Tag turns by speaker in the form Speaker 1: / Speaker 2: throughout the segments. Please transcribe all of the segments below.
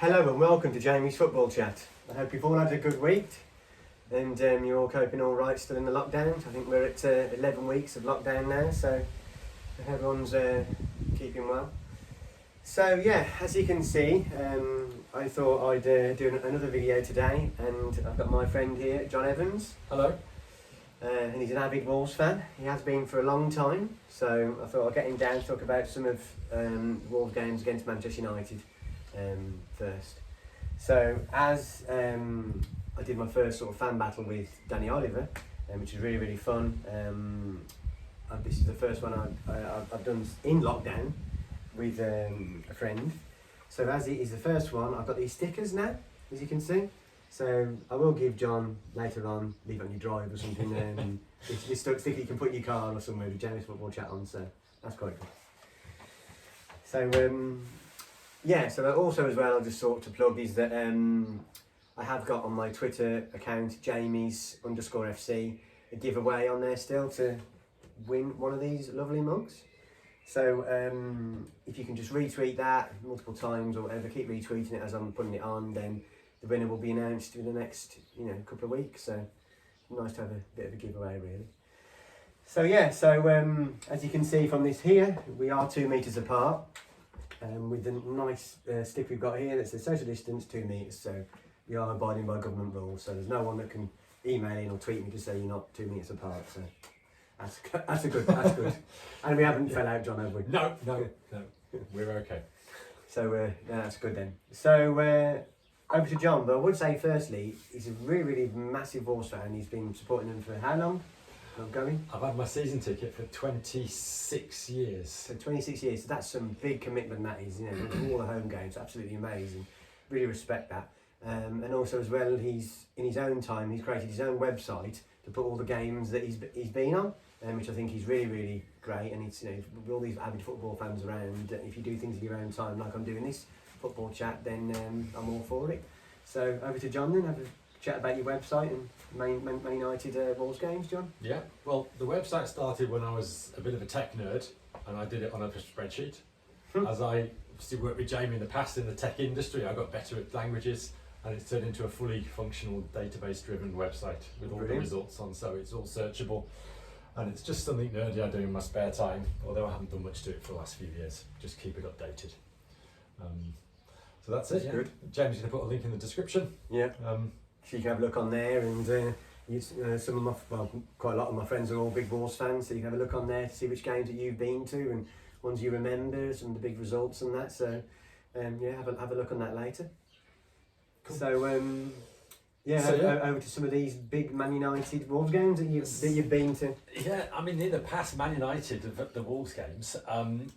Speaker 1: Hello and welcome to Jamie's Football Chat. I hope you've all had a good week and you're all coping all right still in the lockdown. I think we're at 11 weeks of lockdown now, so everyone's keeping well. So yeah, as you can see, I thought I'd do another video today, and I've got my friend here, John Evans.
Speaker 2: Hello.
Speaker 1: And he's an avid Wolves fan. He has been for a long time, so I thought I'd get him down to talk about some of Wolves games against Manchester United first. So as I did my first sort of fan battle with Danny Oliver, which is really fun. This is the first one I've done in lockdown with a friend. So as it is the first one, I've got these stickers now, as you can see. So I will give John later on, leave it on your drive or something, this sticker you can put in your car or somewhere with Jamie's Football Chat on, so that's quite good. So yeah, so also as well, just sort to plug is that I have got on my Twitter account, Jamies_FC, a giveaway on there still to win one of these lovely mugs. So if you can just retweet that multiple times or whatever, keep retweeting it as I'm putting it on, then the winner will be announced in the next couple of weeks. So nice to have a bit of a giveaway really. So yeah, so as you can see from this here, we are 2 metres apart. With the nice stick we've got here that says social distance 2 metres, so we are abiding by government rules, so there's no one that can email in or tweet me to say you're not 2 metres apart, so that's good. And we haven't fell out, John, have we?
Speaker 2: No, we're okay.
Speaker 1: So that's good then. So over to John, but I would say firstly, he's a really massive Wolves fan. He's been supporting them for how long? Going?
Speaker 2: I've had my season ticket for 26 years.
Speaker 1: So 26 years, so that's some big commitment that is, all the home games, absolutely amazing. Really respect that. And also as well, he's, in his own time, he's created his own website to put all the games that he's been on, which I think is really great. And it's, with all these avid football fans around, if you do things in your own time, like I'm doing this football chat, then I'm all for it. So over to John then, have a chat about your website and Man United Wolves games, John.
Speaker 2: Yeah, well, the website started when I was a bit of a tech nerd, and I did it on a spreadsheet. As I obviously worked with Jamie in the past in the tech industry, I got better at languages, and it's turned into a fully functional database-driven website with all the results on, so it's all searchable. And it's just something nerdy I do in my spare time, although I haven't done much to it for the last few years. Just keep it updated. So that's it. Yeah.
Speaker 1: Good.
Speaker 2: Jamie's going to put a link in the description.
Speaker 1: Yeah. So you can have a look on there, and some of quite a lot of my friends are all big Wolves fans, so you can have a look on there to see which games that you've been to and ones you remember, some of the big results and that. So yeah, have a look on that later. Cool. So over to some of these big Man United Wolves games that you've been to.
Speaker 2: Yeah, I mean, in the past Man United, the Wolves games,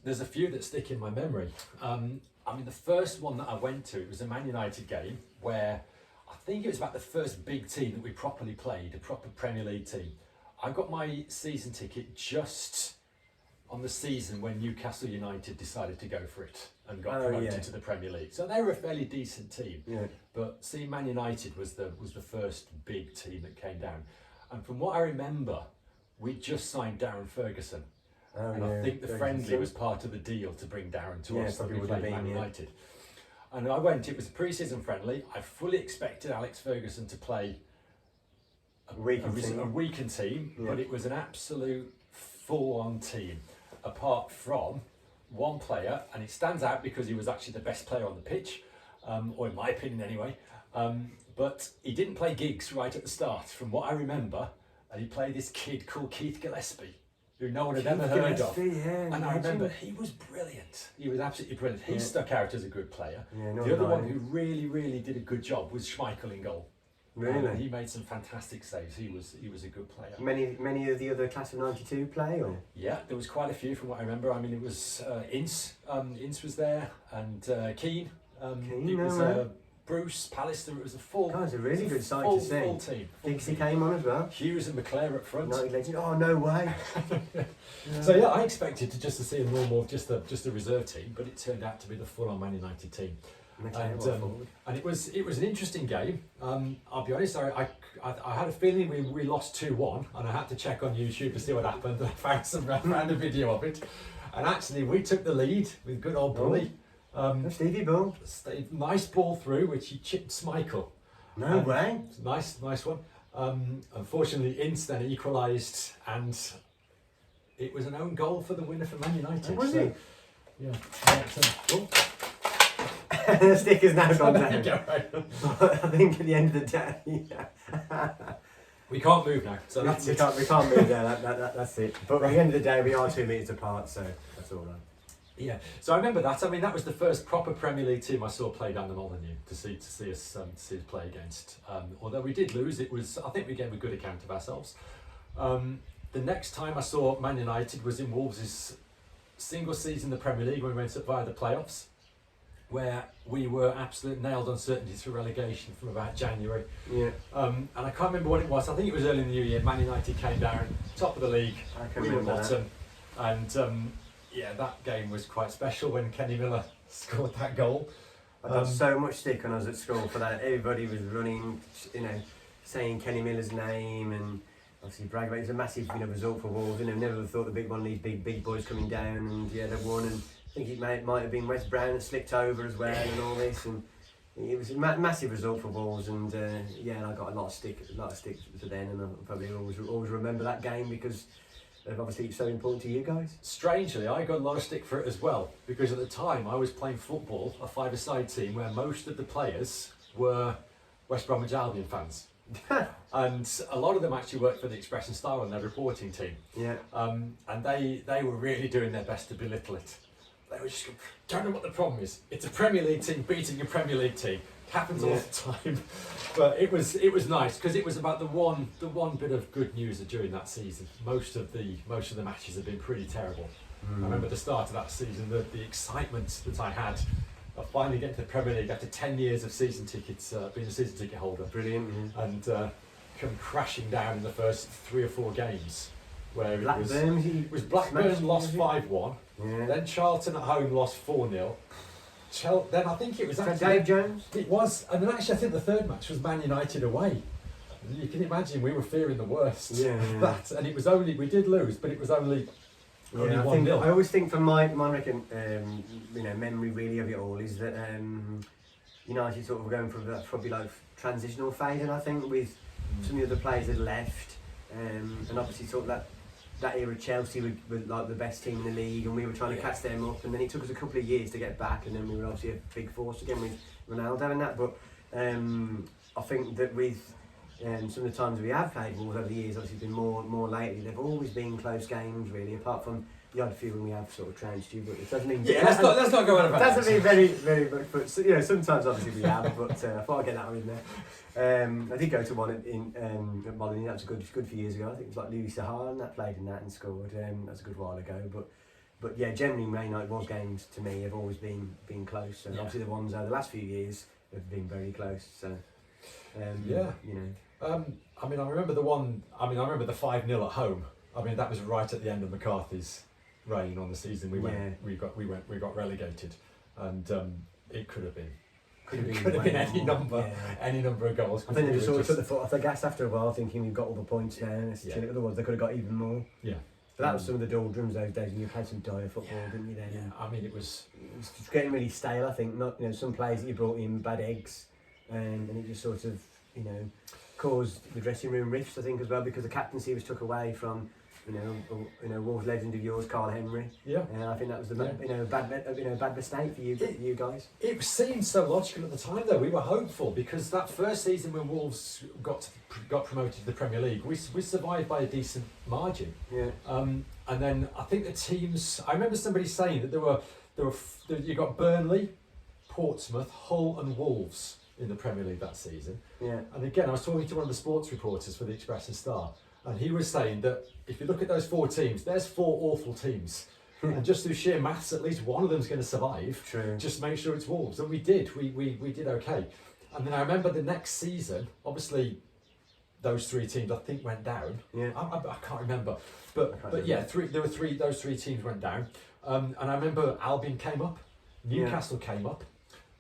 Speaker 2: there's a few that stick in my memory. I mean, the first one that I went to was a Man United game where I think it was about the first big team that we properly played, a proper Premier League team. I got my season ticket just on the season when Newcastle United decided to go for it and got promoted to the Premier League. So they were a fairly decent team. Yeah. But see, Man United was the first big team that came down. And from what I remember, we just signed Darren Ferguson. And I think the friendly was part of the deal to bring Darren to us that we played Man United. And I went, it was a pre-season friendly. I fully expected Alex Ferguson to play a weakened team, but it was an absolute full-on team, apart from one player, and it stands out because he was actually the best player on the pitch, or in my opinion anyway, but he didn't play Giggs right at the start, from what I remember, and he played this kid called Keith Gillespie, who no one had ever heard of. Yeah, and I remember he was brilliant. He was absolutely brilliant. He stuck out as a good player. Yeah, the other one who really did a good job was Schmeichel in goal. Really? He made some fantastic saves. He was a good player.
Speaker 1: Many of the other class of '92 play, or?
Speaker 2: Yeah, there was quite a few from what I remember. I mean, it was Ince. Ince was there, and Keane. It was Bruce, Pallister. It was a full.
Speaker 1: God, it's a really good sight to see.
Speaker 2: Full team.
Speaker 1: Dixie came on as well.
Speaker 2: Hughes and McClare up front.
Speaker 1: United legend. Oh no way.
Speaker 2: So yeah, I expected to see a normal, just a reserve team, but it turned out to be the full-on Man United team. And it was an interesting game. I'll be honest, I had a feeling we lost 2-1, and I had to check on YouTube to see what happened. I found a video of it, and actually we took the lead with good old Bully.
Speaker 1: Stevie Bull.
Speaker 2: Nice ball through, which he chipped Schmeichel.
Speaker 1: No way.
Speaker 2: Nice one. Unfortunately, Ince then equalised, and it was an own goal for the winner for Man United.
Speaker 1: Oh, was
Speaker 2: so,
Speaker 1: it?
Speaker 2: Yeah. Oh,
Speaker 1: The sticker's now gone
Speaker 2: there you
Speaker 1: down.
Speaker 2: go, right.
Speaker 1: I think at the end of the day,
Speaker 2: We can't move now, so that's
Speaker 1: we
Speaker 2: it.
Speaker 1: can't move there. That's it. But at the end of the day, we are 2 metres apart, so that's all right.
Speaker 2: Yeah, so I remember that. I mean, that was the first proper Premier League team I saw play down the Molineux to see us play against. Although we did lose, I think we gave a good account of ourselves. The next time I saw Man United was in Wolves' single season in the Premier League when we went up via the playoffs, where we were absolute nailed on certainties for relegation from about January.
Speaker 1: Yeah.
Speaker 2: And I can't remember what it was. I think it was early in the new year. Man United came down, top of the league.
Speaker 1: I can
Speaker 2: We were
Speaker 1: remember that.
Speaker 2: bottom. And yeah, that game was quite special when Kenny Miller scored that goal.
Speaker 1: I got so much stick when I was at school for that. Everybody was running, saying Kenny Miller's name and obviously brag about it. It was a massive, result for Wolves. Never would have thought the big one of these big boys coming down, and yeah, they won. And I think it might have been West Brown that slipped over as well, and all this. And it was a massive result for Wolves. And yeah, I got a lot of stick to then, and I'll probably always remember that game because obviously it's so important to you guys.
Speaker 2: Strangely, I got a lot of stick for it as well because at the time I was playing football, a five-a-side team where most of the players were West Bromwich Albion fans. And a lot of them actually worked for the Express and Star on their reporting team.
Speaker 1: Yeah.
Speaker 2: And they were really doing their best to belittle it. They were just, don't know what the problem is. It's a Premier League team beating a Premier League team. It happens all the time. But it was nice because it was about the one bit of good news during that season. Most of the matches have been pretty terrible. I remember the start of that season, the excitement that I had of finally getting to the Premier League after 10 years of season tickets, being a season ticket holder.
Speaker 1: Brilliant. Yeah.
Speaker 2: And come crashing down in the first 3 or 4 games. Where
Speaker 1: Blackburn,
Speaker 2: it was Blackburn lost 5-1.
Speaker 1: Yeah.
Speaker 2: Then Charlton at home lost 4-0. Then I think it was actually
Speaker 1: Dave Jones.
Speaker 2: It was, and then actually I think the third match was Man United away. You can imagine we were fearing the worst.
Speaker 1: Yeah.
Speaker 2: That, and it was only, we did lose, but it was only
Speaker 1: I
Speaker 2: 1-0.
Speaker 1: always think from my memory really of it all is that United sort of going through that probably like transitional phase, and I think with some of the other players that left, and obviously sort of that era Chelsea were like the best team in the league, and we were trying to catch them up, and then it took us a couple of years to get back, and then we were obviously a big force again with Ronaldo and that. But I think that with some of the times we have played Wolves over the years, obviously been more lately, they've always been close games really, apart from the odd few when we have sort of trounced you, but it doesn't mean
Speaker 2: Let's not go on about that.
Speaker 1: doesn't mean very much, but sometimes obviously we have, but I thought I'd get that one in there. I did go to one at Molineux, that was good few years ago. I think it was like Louis Sahan that played in that and scored. That was a good while ago, but yeah, generally Man United Wolves games to me have always been close, and obviously the ones over the last few years have been very close. So
Speaker 2: I mean, I remember the 5-0 at home. I mean, that was right at the end of McCarthy's reign on the season. We got relegated, and it could have been any number of goals.
Speaker 1: I think they just sort of took the foot off the gas after a while, thinking we've got all the points now. Otherwise, they could have got even more.
Speaker 2: Yeah.
Speaker 1: But that was some of the doldrums those days, and you played some dire football, didn't you? Then.
Speaker 2: Yeah. I mean, it was
Speaker 1: just getting really stale. I think not. Some players that you brought in bad eggs, and it just sort of caused the dressing room rifts. I think as well because the captaincy was took away from. Wolves legend of yours, Carl Henry.
Speaker 2: Yeah.
Speaker 1: I think that was the bad mistake for you guys.
Speaker 2: It seemed so logical at the time, though. We were hopeful because that first season when Wolves got promoted to the Premier League, we survived by a decent margin.
Speaker 1: Yeah.
Speaker 2: And then I think the teams. I remember somebody saying that you got Burnley, Portsmouth, Hull, and Wolves in the Premier League that season.
Speaker 1: Yeah.
Speaker 2: And again, I was talking to one of the sports reporters for the Express and Star. And he was saying that if you look at those 4 teams, there's 4 awful teams. And just through sheer maths, at least one of them's going to survive.
Speaker 1: True. Just
Speaker 2: make sure it's Wolves. And we did. We did okay. And then I remember the next season, obviously, those 3 teams I think went down.
Speaker 1: Yeah.
Speaker 2: I can't remember. But yeah, those 3 teams went down. And I remember Albion came up, Newcastle came up.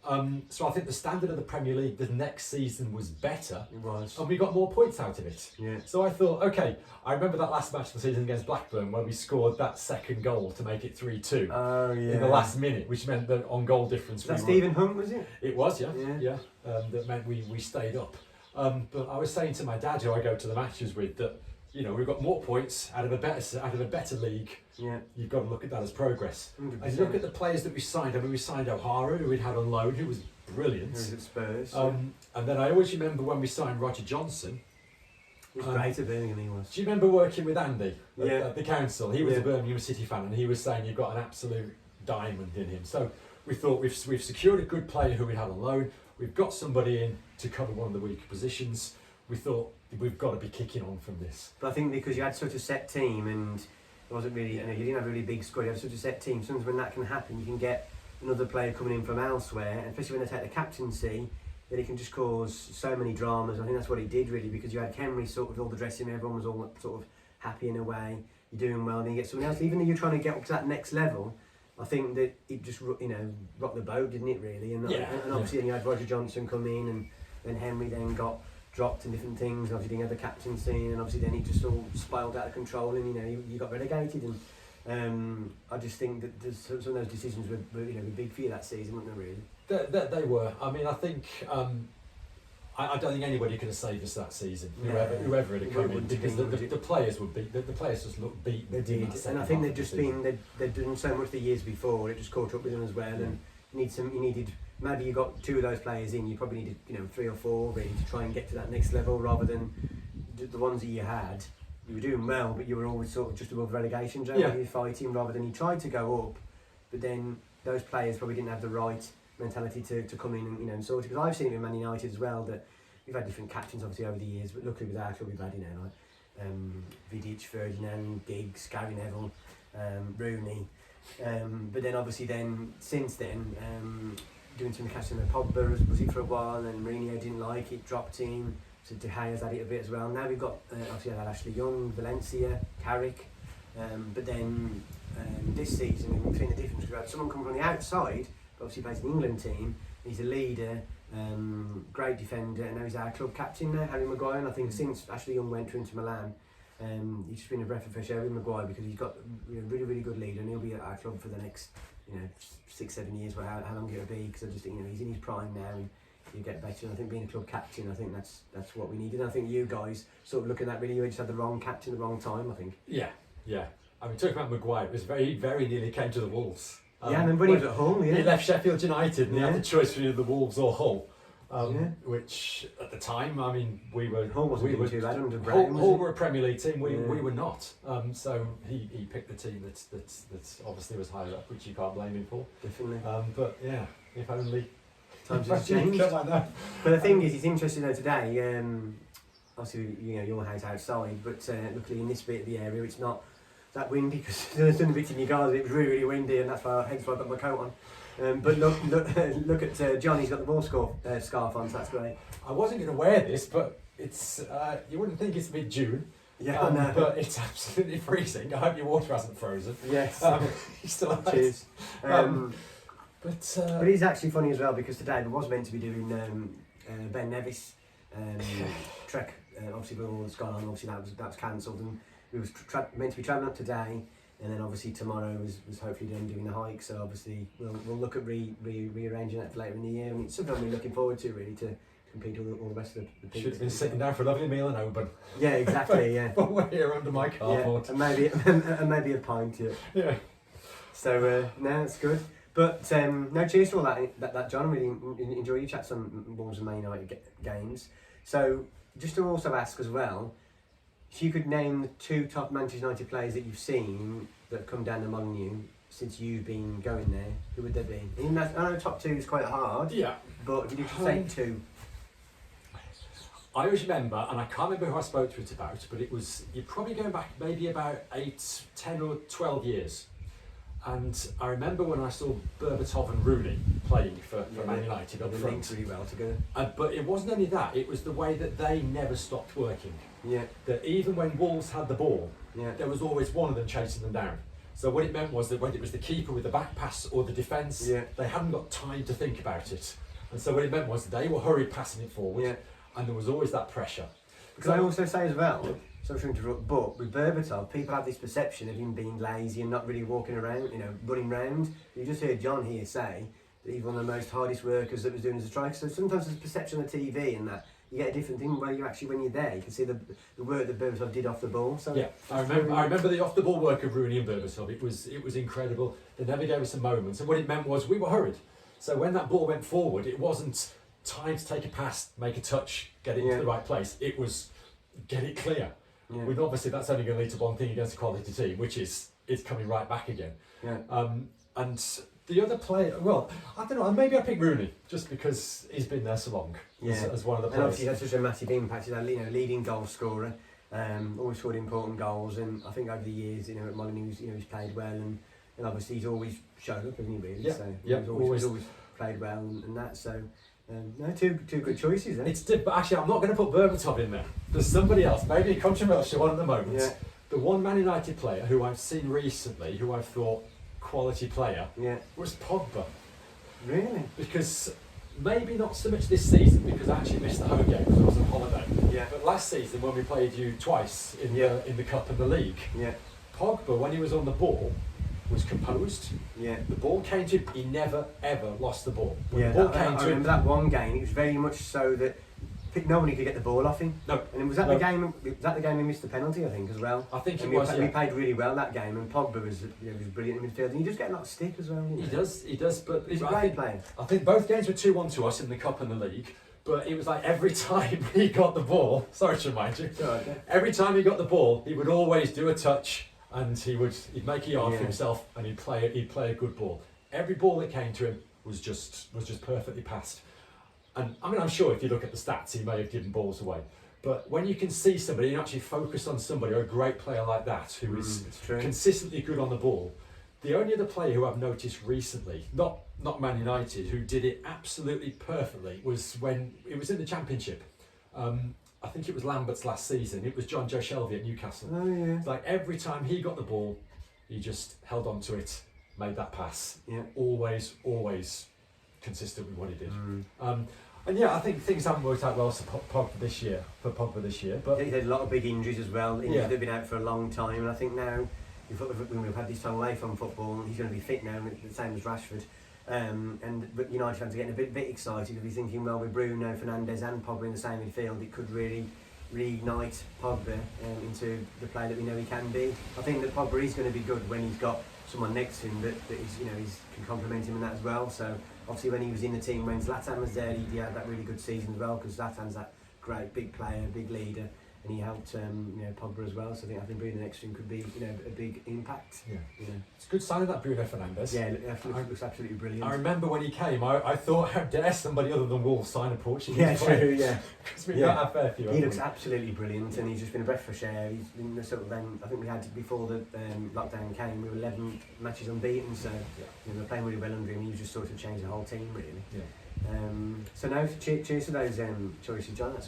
Speaker 2: So I think the standard of the Premier League the next season was better,
Speaker 1: It was.
Speaker 2: and we got more points out of it.
Speaker 1: Yeah.
Speaker 2: So I thought, okay, I remember that last match of the season against Blackburn where we scored that second goal to make it 3-2
Speaker 1: Oh yeah.
Speaker 2: in the last minute, which meant that on goal difference.
Speaker 1: Was that
Speaker 2: we were-
Speaker 1: Stephen Hunt, was it?
Speaker 2: It was, yeah.
Speaker 1: Yeah.
Speaker 2: That meant we stayed up. But I was saying to my dad, who I go to the matches with, that we've got more points out of a better league.
Speaker 1: Yeah.
Speaker 2: You've got to look at that as progress.
Speaker 1: 100%.
Speaker 2: And you look at the players that we signed. I mean, we signed O'Hara, who we'd had on loan, who was brilliant.
Speaker 1: He was at Spurs.
Speaker 2: And then I always remember when we signed Roger Johnson.
Speaker 1: He was great at Birmingham, he was.
Speaker 2: Do you remember working with Andy
Speaker 1: Yeah.
Speaker 2: at the council? He was
Speaker 1: Yeah.
Speaker 2: a Birmingham City fan, and he was saying you've got an absolute diamond in him. So we thought we've secured a good player who we had on loan. We've got somebody in to cover one of the weaker positions. We thought we've got to be kicking on from this.
Speaker 1: But I think because you had such a set team and it wasn't really, you didn't have a really big squad, you had such a set team, sometimes when that can happen, you can get another player coming in from elsewhere, and especially when they take the captaincy, then it can just cause so many dramas. I think that's what it did really, because you had Henry sort of all the dressing room, everyone was all sort of happy in a way, you're doing well, then you get someone else, even though you're trying to get up to that next level, I think that it just, rocked the boat, didn't it really? And,
Speaker 2: Yeah,
Speaker 1: and obviously then you had Roger Johnson come in, and then Henry then got dropped and different things, and obviously didn't have the captaincy, and obviously then it just all spiraled out of control, and you got relegated, and I just think that there's some of those decisions were big for you that season, weren't they really?
Speaker 2: They were. I mean, I think I don't think anybody could have saved us that season.
Speaker 1: No.
Speaker 2: Whoever had come in,
Speaker 1: Wouldn't have
Speaker 2: because
Speaker 1: been,
Speaker 2: the
Speaker 1: would it?
Speaker 2: players would be the players just looked beaten.
Speaker 1: They
Speaker 2: in
Speaker 1: did,
Speaker 2: that
Speaker 1: and
Speaker 2: second
Speaker 1: I think
Speaker 2: half
Speaker 1: they've
Speaker 2: of the
Speaker 1: just
Speaker 2: season.
Speaker 1: been they've done so much the years before. It just caught up with them as well, and you needed maybe you got two of those players in. You probably needed 3 or 4 really to try and get to that next level, rather than the ones that you had. You were doing well, but you were always sort of just above relegation zone.
Speaker 2: Yeah.
Speaker 1: You were fighting rather than you tried to go up, but then those players probably didn't have the right mentality to come in and sort it. Because I've seen it with Man United as well, that we've had different captains obviously over the years, but luckily with our club we've had like Vidic, Ferdinand, Giggs, Gary Neville, Rooney, but then obviously since then doing some casting with Pogba was it for a while, and then Mourinho didn't like it, dropped him. So De Gea's had it a bit as well. Now we've got obviously had Ashley Young, Valencia, Carrick, but then this season we've seen the difference. We've had someone come from the outside, but obviously plays in the England team. He's a leader, great defender, and now he's our club captain now, Harry Maguire. And I think since Ashley Young went to Inter Milan, he's just been a breath of fresh air with Maguire, because he's got a really, really good leader, and he'll be at our club for the next 6-7 years, how long it'll be, because I just think he's in his prime now, and you get better. And I think being a club captain, I think that's what we needed. And I think you guys sort of looking at that, really, you just had the wrong captain at the wrong time, I think.
Speaker 2: Yeah. I mean, talking about Maguire, it was very nearly came to the Wolves.
Speaker 1: And when he was at Hull,
Speaker 2: he left Sheffield United, and he had
Speaker 1: Yeah.
Speaker 2: the choice between the Wolves or Hull.
Speaker 1: Yeah.
Speaker 2: Which at the time, I mean, we were
Speaker 1: Hull wasn't
Speaker 2: we
Speaker 1: doing
Speaker 2: were
Speaker 1: too bad under Brown, was
Speaker 2: Hull
Speaker 1: it?
Speaker 2: were a Premier League team. We
Speaker 1: Yeah.
Speaker 2: were not. So he picked the team that obviously was higher up, which you can't blame him for.
Speaker 1: Definitely.
Speaker 2: But yeah, if only
Speaker 1: Times have changed.
Speaker 2: I know.
Speaker 1: But the thing is, it's interesting though today. Obviously, your house outside, but luckily in this bit of the area, it's not that windy, because there's a bit in your garden. It was really, really windy, and hence why I got my coat on. But look at John. He's got the ball scarf on, so that's great.
Speaker 2: I wasn't going to wear this, but it's you wouldn't think it's mid-June.
Speaker 1: Yeah, I know.
Speaker 2: But it's absolutely freezing. I hope your water hasn't frozen.
Speaker 1: Yes.
Speaker 2: You still have
Speaker 1: Cheers.
Speaker 2: But
Speaker 1: But it's actually funny as well, because today we was meant to be doing Ben Nevis trek. Obviously, with all that's gone on, obviously that was cancelled, and we was meant to be travelling up today, and then obviously tomorrow was hopefully then doing the hike. So obviously we'll look at rearranging that for later in the year, and it's something I'm really looking forward to, really, to complete all the rest of the
Speaker 2: should have been sitting down for a lovely meal in Oban.
Speaker 1: Yeah, exactly. Yeah.
Speaker 2: But we're here under my
Speaker 1: Yeah,
Speaker 2: cardboard.
Speaker 1: and maybe a pint. Yeah.
Speaker 2: Yeah.
Speaker 1: So no, it's good. But no, cheers for all that John. I really enjoy your chats on Wolves and Man United games. So just to also ask as well, if you could name the 2 top Manchester United players that you've seen that have come down among you since you've been going there, who would they be? I know top 2 is quite hard,
Speaker 2: Yeah.
Speaker 1: but if you could say 2.
Speaker 2: I always remember, and I can't remember who I spoke to it about, but it was, you're probably going back maybe about 8, 10 or 12 years. And I remember when I saw Berbatov and Rooney playing for Man United up
Speaker 1: They
Speaker 2: front.
Speaker 1: linked really well together.
Speaker 2: But it wasn't only that, it was the way that they never stopped working.
Speaker 1: Yeah,
Speaker 2: That even when Wolves had the ball,
Speaker 1: yeah.
Speaker 2: there was always one of them chasing them down. So what it meant was that when it was the keeper with the back pass or the defence,
Speaker 1: Yeah.
Speaker 2: they hadn't got time to think about it. And so what it meant was they were hurried passing it forward,
Speaker 1: Yeah.
Speaker 2: and there was always that pressure.
Speaker 1: Because I also say as well, sorry to interrupt, but with Berbatov, people have this perception of him being lazy and not really walking around, running round. You just heard John here say that he's one of the most hardest workers that was doing as a striker. So sometimes there's perception on the TV and that you get a different thing where you actually, when you're there, you can see the work that Berbatov did off the ball. So
Speaker 2: Yeah, I remember the off the ball work of Rooney and Berbatov. It was incredible. They never gave us a moment. And what it meant was we were hurried. So when that ball went forward, it wasn't time to take a pass, make a touch, get it into the right place. It was get it clear.
Speaker 1: Yeah.
Speaker 2: With obviously that's only going to lead to one thing against a quality team, which is it's coming right back again.
Speaker 1: Yeah.
Speaker 2: And the other player, well, I don't know, maybe I pick Rooney just because he's been there so long as one of the
Speaker 1: And
Speaker 2: players.
Speaker 1: obviously that's such a massive impact. He's leading goal scorer, always scored important goals, and I think over the years, at Molineux, he's played well, and obviously he's always shown up, hasn't he? Really?
Speaker 2: Yeah.
Speaker 1: So
Speaker 2: Yeah.
Speaker 1: he's always played well, and that. So no, two good choices. Eh?
Speaker 2: But actually, I'm not going to put Berbatov in there. There's somebody else, maybe a controversial one at the moment.
Speaker 1: Yeah.
Speaker 2: The one Man United player who I've seen recently, who I've thought quality player,
Speaker 1: Yeah.
Speaker 2: was Pogba.
Speaker 1: Really?
Speaker 2: Because maybe not so much this season because I actually missed the home game because I was on holiday.
Speaker 1: Yeah.
Speaker 2: But last season when we played you twice in the cup and the league,
Speaker 1: Yeah.
Speaker 2: Pogba when he was on the ball was composed.
Speaker 1: Yeah.
Speaker 2: The ball came to him. He never ever lost the ball. When
Speaker 1: Yeah.
Speaker 2: the ball
Speaker 1: I
Speaker 2: came to him.
Speaker 1: remember that one game. It was very much so that nobody could get the ball off him.
Speaker 2: No.
Speaker 1: And was that
Speaker 2: No.
Speaker 1: the game? Was that the game he missed the penalty? I think as well.
Speaker 2: I think
Speaker 1: And
Speaker 2: it was.
Speaker 1: we played really well that game, and Pogba was brilliant in midfield, and he just get a lot of stick as well. Didn't
Speaker 2: He does. But
Speaker 1: He's a
Speaker 2: I
Speaker 1: great
Speaker 2: think,
Speaker 1: player.
Speaker 2: I think both games were 2-1 to us in the cup and the league. But it was like every time he got the ball. Sorry to remind you.
Speaker 1: Right, yeah.
Speaker 2: Every time he got the ball, he would always do a touch, and he'd make a yard for
Speaker 1: Yeah.
Speaker 2: himself, and he'd play a good ball. Every ball that came to him was just perfectly passed. And I mean, I'm sure if you look at the stats, he may have given balls away. But when you can see somebody and actually focus on somebody, or a great player like that, who is
Speaker 1: It's true.
Speaker 2: consistently good on the ball, the only other player who I've noticed recently, not Man United, who did it absolutely perfectly, was when it was in the Championship. I think it was Lambert's last season. It was John Joe Shelby at Newcastle.
Speaker 1: Oh yeah.
Speaker 2: It's like every time he got the ball, he just held on to it, made that pass.
Speaker 1: Yeah.
Speaker 2: Always consistent with what he did.
Speaker 1: Mm.
Speaker 2: And yeah, I think things haven't worked out well for Pogba this year. But
Speaker 1: He's had a lot of big injuries as well.
Speaker 2: Yeah.
Speaker 1: They've been out for a long time, and I think now we've had this time away from football, he's going to be fit now, the same as Rashford. But United fans are getting a bit excited because they're thinking, well, with Bruno Fernandes and Pogba in the same midfield, it could really reignite Pogba into the player that we know he can be. I think that Pogba is going to be good when he's got someone next to him that is can complement him in that as well. So obviously when he was in the team when Zlatan was there, he had that really good season as well, because Zlatan's that great big player, big leader, and he helped Pogba as well. So I think Bruno next to him could be a big impact.
Speaker 2: yeah, it's a good sign of that Bruno Fernandes.
Speaker 1: Yeah, it looks absolutely brilliant.
Speaker 2: I remember when he came, I thought, how dare somebody other than Wolves sign a Portuguese
Speaker 1: Yeah,
Speaker 2: player?
Speaker 1: true. Yeah,
Speaker 2: Because we've
Speaker 1: Yeah.
Speaker 2: got a fair few.
Speaker 1: he
Speaker 2: haven't
Speaker 1: looks
Speaker 2: we?
Speaker 1: absolutely brilliant, and he's just been a breath of fresh air. He's been the sort of I think we had before the lockdown came, we were 11 matches unbeaten. So we're playing really well under him. He just sort of changed the whole team really.
Speaker 2: Yeah.
Speaker 1: So now cheers to those choices, John. That's